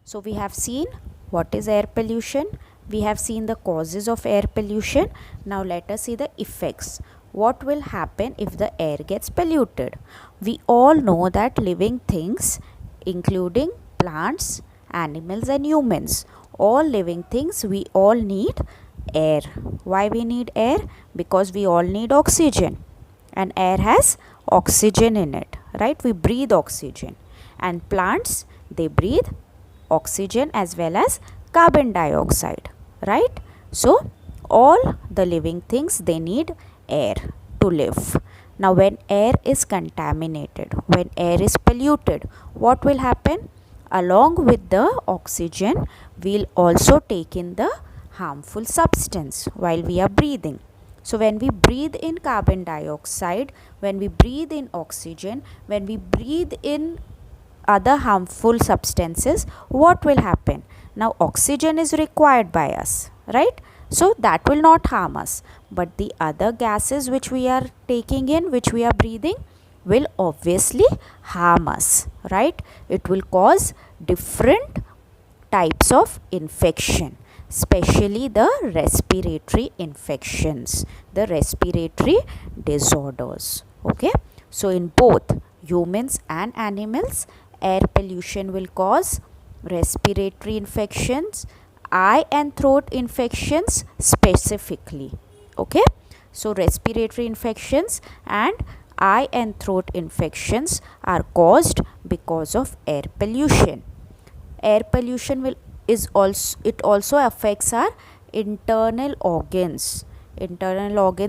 So we have seen what is air pollution. We have seen the causes of air pollution. Now let us see the effects. What will happen if the air gets polluted? We all know that living things, including plants, animals and humans, all living things, we all need air. Why we need air? Because we all need oxygen, and air has oxygen in it, right? We breathe oxygen, and plants, they breathe oxygen as well as carbon dioxide, right? So all the living things, they need air to live. Now when air is contaminated, when air is polluted, what will happen? Along with the oxygen, we'll also take in the harmful substance while we are breathing. So when we breathe in carbon dioxide, when we breathe in oxygen, when we breathe in other harmful substances, what will happen? Now oxygen is required by us, right? So that will not harm us, but the other gases which we are taking in, which we are breathing, will obviously harm us, right? It will cause different types of infection, especially the respiratory infections, the respiratory disorders. Okay, so in both humans and animals, air pollution will cause respiratory infections, eye and throat infections specifically. Okay, so respiratory infections and eye and throat infections are caused because of air pollution. Air pollution also affects our internal organs,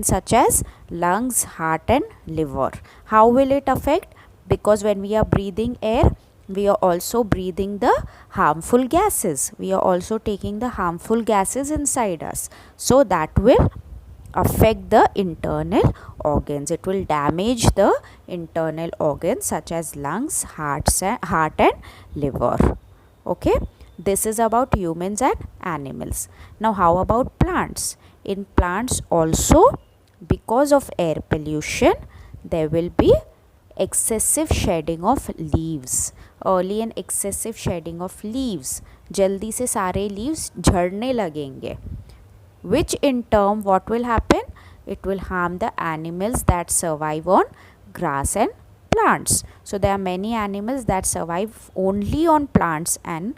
such as lungs, heart and liver. How will it affect? Because when we are breathing air, we are also breathing the harmful gases, we are also taking the harmful gases inside us, so that will affect the internal organs. It will damage the internal organs such as lungs, heart and liver. Okay, this is about humans and animals. Now how about plants? In plants also, because of air pollution, there will be excessive shedding of leaves. Early and excessive shedding of leaves, जल्दी से सारे leaves झड़ने लगेंगे, which in turn what will happen? It will harm the animals that survive on grass and plants. So there are many animals that survive only on plants and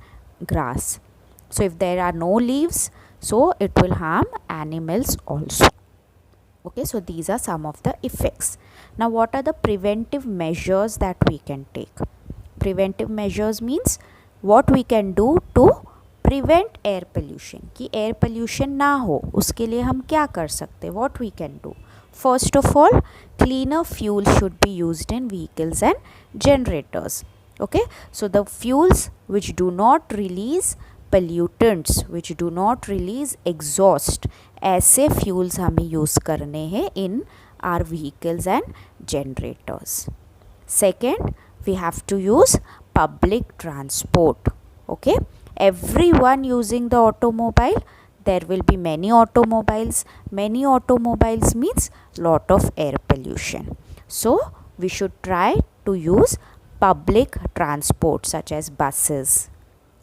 grass. So if there are no leaves, so it will harm animals also. Okay, so these are some of the effects. Now what are the preventive measures that we can take? Preventive measures means what we can do to prevent air pollution, कि air pollution ना हो, उसके लिए हम क्या कर सकते? What we can do? First of all, cleaner fuel should be used in vehicles and generators. Okay, so the fuels which do not release pollutants, which do not release exhaust, ऐसे fuels हमें use करने हैं in our vehicles and generators. Second, we have to use public transport. Okay, everyone using the automobile, there will be many automobiles. Many automobiles means lot of air pollution. So we should try to use public transport such as buses,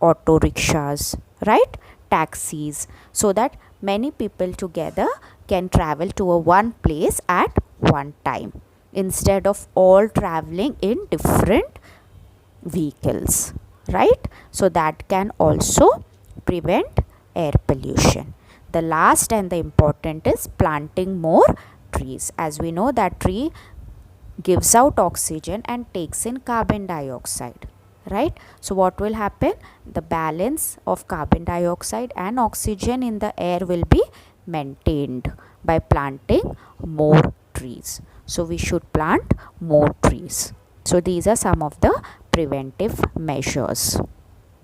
auto rickshaws, right, taxis, so that many people together can travel to a one place at one time, instead of all traveling in different vehicles, right? So that can also prevent air pollution. The last and the important is planting more trees. As we know that tree gives out oxygen and takes in carbon dioxide, right? So what will happen? The balance of carbon dioxide and oxygen in the air will be maintained by planting more trees. So we should plant more trees. So these are some of the preventive measures.